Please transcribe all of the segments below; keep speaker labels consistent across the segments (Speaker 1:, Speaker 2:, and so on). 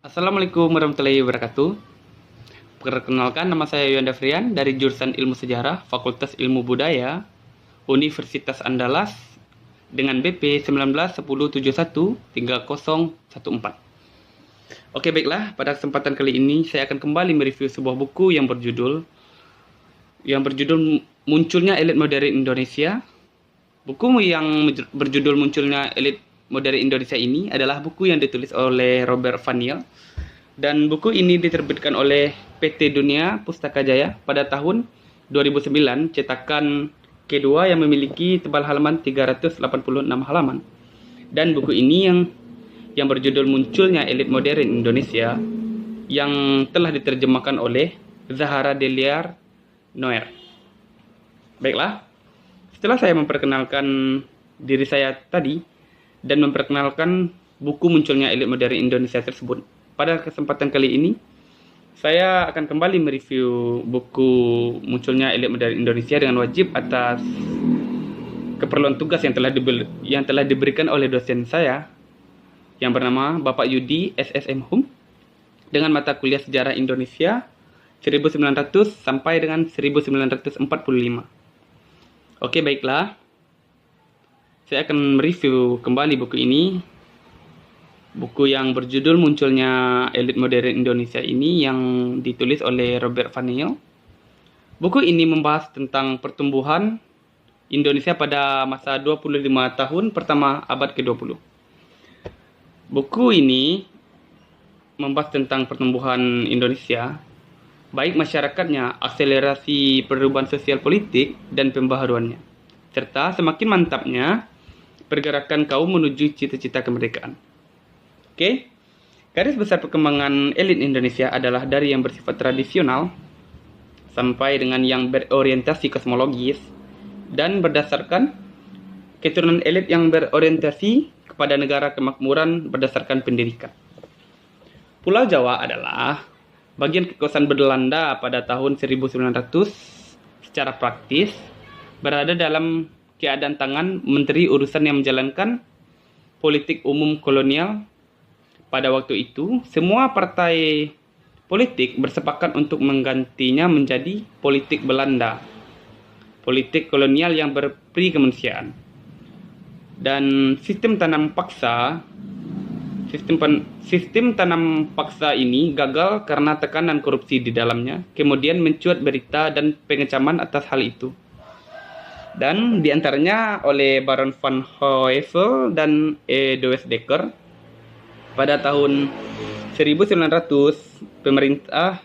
Speaker 1: Assalamualaikum warahmatullahi wabarakatuh. Perkenalkan, nama saya Yuanda Frian dari jurusan Ilmu Sejarah, Fakultas Ilmu Budaya, Universitas Andalas dengan BP 1910713014. Oke, baiklah, pada kesempatan kali ini saya akan kembali mereview sebuah buku yang berjudul Munculnya Elit Modern Indonesia. Buku yang berjudul Munculnya Elit Modern Indonesia ini adalah buku yang ditulis oleh Robert Vaniel, dan buku ini diterbitkan oleh PT Dunia Pustaka Jaya pada tahun 2009, cetakan kedua yang memiliki tebal halaman 386 halaman. Dan buku ini yang berjudul Munculnya Elit Modern Indonesia yang telah diterjemahkan oleh Zahara Deliar Noer. Baiklah, setelah saya memperkenalkan diri saya tadi dan memperkenalkan buku Munculnya Elit Modern Indonesia tersebut, pada kesempatan kali ini saya akan kembali mereview buku Munculnya Elit Modern Indonesia dengan wajib atas keperluan tugas yang telah diberikan oleh dosen saya yang bernama Bapak Yudi SSM Hum dengan mata kuliah Sejarah Indonesia 1900 sampai dengan 1945. Oke, baiklah. Saya akan mereview kembali buku ini. Buku yang berjudul Munculnya Elit Modern Indonesia ini yang ditulis oleh Robert Vaniel. Buku ini membahas tentang pertumbuhan Indonesia pada masa 25 tahun pertama abad ke-20. Buku ini membahas tentang pertumbuhan Indonesia, baik masyarakatnya, akselerasi perubahan sosial politik, dan pembaharuannya, serta semakin mantapnya pergerakan kaum menuju cita-cita kemerdekaan. Oke, garis besar perkembangan elit Indonesia adalah dari yang bersifat tradisional sampai dengan yang berorientasi kosmologis dan berdasarkan keturunan elit yang berorientasi kepada negara kemakmuran berdasarkan pendidikan. Pulau Jawa adalah bagian kekuasaan Belanda pada tahun 1900. Secara praktis berada dalam keadaan tangan Menteri Urusan yang menjalankan politik umum kolonial. Pada waktu itu, semua partai politik bersepakat untuk menggantinya menjadi politik Belanda, politik kolonial yang berperi kemanusiaan. Dan sistem tanam paksa ini gagal karena tekanan korupsi di dalamnya. Kemudian mencuat berita dan pengecaman atas hal itu, dan diantaranya oleh Baron van Heuvel dan E. de Westdekker. Pada tahun 1900, pemerintah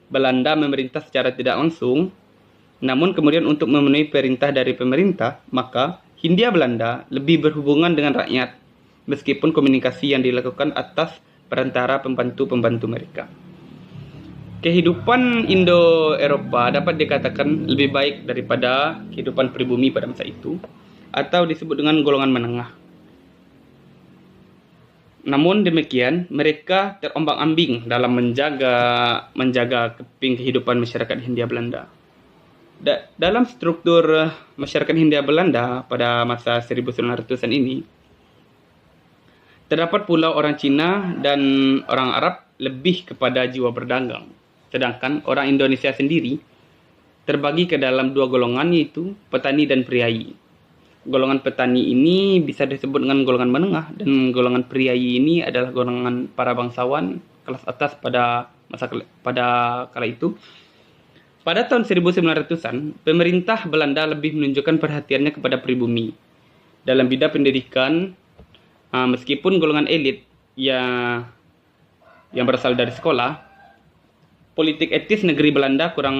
Speaker 1: Belanda memerintah secara tidak langsung, namun kemudian untuk memenuhi perintah dari pemerintah, maka Hindia Belanda lebih berhubungan dengan rakyat, meskipun komunikasi yang dilakukan atas perantara pembantu-pembantu mereka. Kehidupan Indo-Eropa dapat dikatakan lebih baik daripada kehidupan pribumi pada masa itu, atau disebut dengan golongan menengah. Namun demikian, mereka terombang-ambing dalam menjaga keping kehidupan masyarakat Hindia Belanda. Dalam struktur masyarakat Hindia Belanda pada masa 1900-an ini, terdapat pula orang Cina dan orang Arab lebih kepada jiwa berdagang. Sedangkan orang Indonesia sendiri terbagi ke dalam dua golongan, yaitu petani dan priai. Golongan petani ini bisa disebut dengan golongan menengah, dan golongan priai ini adalah golongan para bangsawan kelas atas pada kala itu. Pada tahun 1900-an, pemerintah Belanda lebih menunjukkan perhatiannya kepada pribumi dalam bidang pendidikan, meskipun golongan elit yang berasal dari sekolah. Politik etis negeri Belanda kurang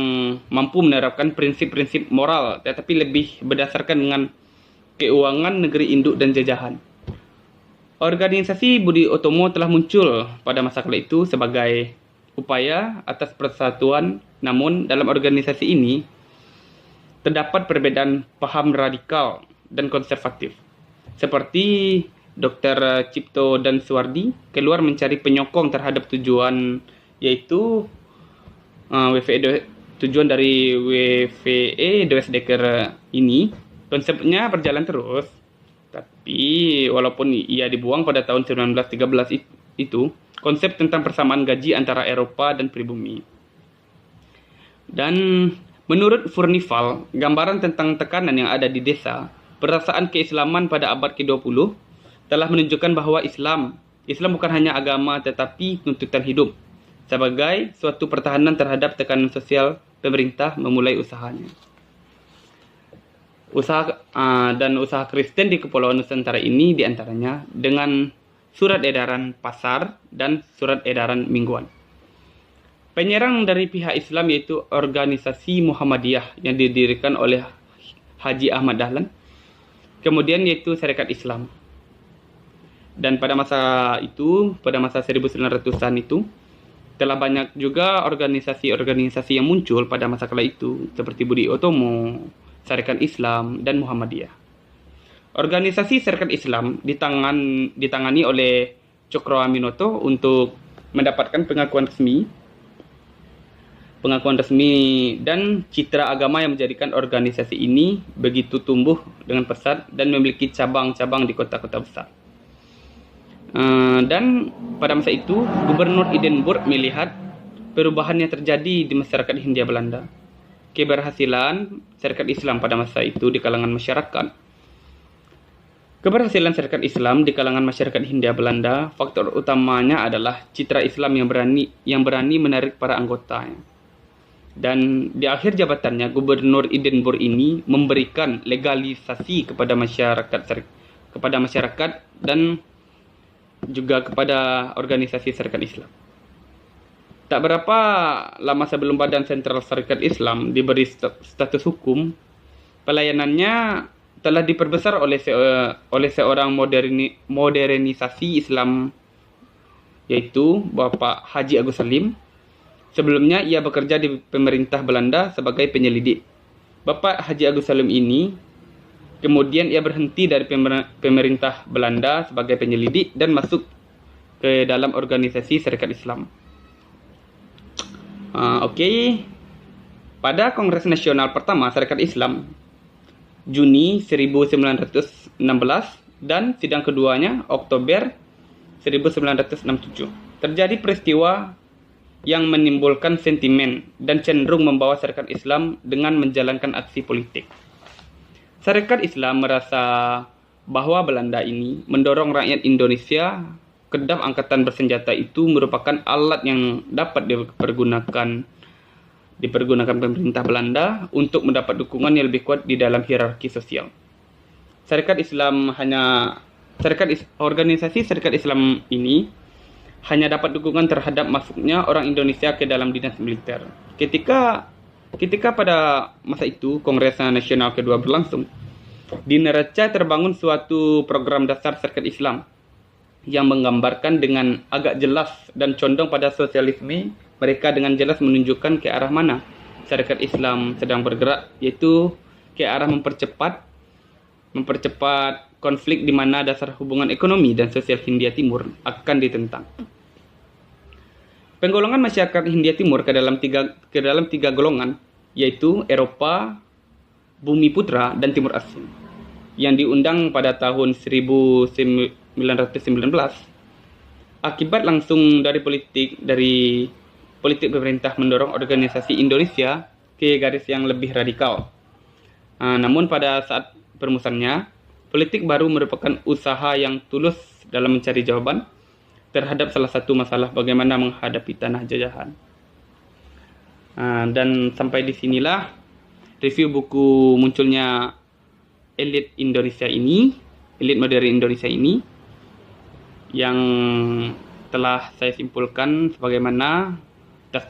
Speaker 1: mampu menerapkan prinsip-prinsip moral, tetapi lebih berdasarkan dengan keuangan negeri induk dan jajahan. Organisasi Budi Utomo telah muncul pada masa kala itu sebagai upaya atas persatuan, namun dalam organisasi ini terdapat perbedaan paham radikal dan konservatif. Seperti Dr. Cipto dan Suwardi keluar mencari penyokong terhadap tujuan, yaitu tujuan dari WVE de Westdekker ini. Konsepnya berjalan terus, tapi walaupun ia dibuang pada tahun 1913 itu, konsep tentang persamaan gaji antara Eropa dan pribumi. Dan menurut Furnival, gambaran tentang tekanan yang ada di desa, perasaan keislaman pada abad ke-20 telah menunjukkan bahwa Islam bukan hanya agama tetapi tuntutan hidup. Sebagai suatu pertahanan terhadap tekanan sosial, pemerintah memulai usahanya. Usaha Kristen di Kepulauan Nusantara ini diantaranya dengan surat edaran pasar dan surat edaran mingguan. Penyerang dari pihak Islam yaitu organisasi Muhammadiyah yang didirikan oleh Haji Ahmad Dahlan. Kemudian yaitu Syarikat Islam. Dan pada masa 1900-an itu, telah banyak juga organisasi-organisasi yang muncul pada masa kala itu, seperti Budi Utomo, Syarikat Islam, dan Muhammadiyah. Organisasi Syarikat Islam ditangani oleh Cokro Aminoto untuk mendapatkan pengakuan resmi dan citra agama yang menjadikan organisasi ini begitu tumbuh dengan pesat dan memiliki cabang-cabang di kota-kota besar. Dan pada masa itu, Gubernur Edinburgh melihat perubahan yang terjadi di masyarakat Hindia Belanda. Keberhasilan Syarikat Islam pada masa itu di kalangan masyarakat. Keberhasilan Syarikat Islam di kalangan masyarakat Hindia Belanda, faktor utamanya adalah citra Islam yang berani menarik para anggotanya. Dan di akhir jabatannya, Gubernur Edinburgh ini memberikan legalisasi kepada masyarakat dan juga kepada organisasi Syarikat Islam. Tak berapa lama sebelum Badan Sentral Syarikat Islam diberi status hukum, pelayanannya telah diperbesar oleh seorang modernisasi Islam, yaitu Bapak Haji Agus Salim. Sebelumnya ia bekerja di pemerintah Belanda sebagai penyelidik. Bapak Haji Agus Salim ini kemudian ia berhenti dari pemerintah Belanda sebagai penyelidik dan masuk ke dalam organisasi Syarikat Islam. Pada Kongres Nasional pertama Syarikat Islam, Juni 1916 dan sidang keduanya Oktober 1967, terjadi peristiwa yang menimbulkan sentimen dan cenderung membawa Syarikat Islam dengan menjalankan aksi politik. Syarikat Islam merasa bahwa Belanda ini mendorong rakyat Indonesia ke dalam angkatan bersenjata itu merupakan alat yang dapat dipergunakan pemerintah Belanda untuk mendapat dukungan yang lebih kuat di dalam hierarki sosial. Organisasi Syarikat Islam ini hanya dapat dukungan terhadap masuknya orang Indonesia ke dalam dinas militer. Ketika pada masa itu Kongres Nasional kedua berlangsung, di Neraca terbangun suatu program dasar Syarikat Islam yang menggambarkan dengan agak jelas dan condong pada sosialisme. Mereka dengan jelas menunjukkan ke arah mana Syarikat Islam sedang bergerak, yaitu ke arah mempercepat konflik di mana dasar hubungan ekonomi dan sosial Hindia Timur akan ditentang. Penggolongan masyarakat Hindia Timur ke dalam tiga golongan, yaitu Eropa, Bumi Putra, dan Timur Asing, yang diundang pada tahun 1919, akibat langsung dari politik pemerintah mendorong organisasi Indonesia ke garis yang lebih radikal. Namun pada saat perumusannya, politik baru merupakan usaha yang tulus dalam mencari jawaban terhadap salah satu masalah bagaimana menghadapi tanah jajahan. Dan sampai di sinilah review buku munculnya elit modern Indonesia ini, yang telah saya simpulkan sebagaimana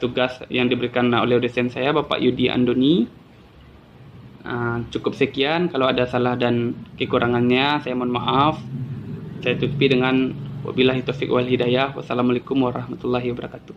Speaker 1: tugas yang diberikan oleh dosen saya, Bapak Yudi Andoni. Cukup sekian, kalau ada salah dan kekurangannya saya mohon maaf. Saya tutupi dengan wabillahi taufiq wal hidayah. Wassalamualaikum warahmatullahi wabarakatuh.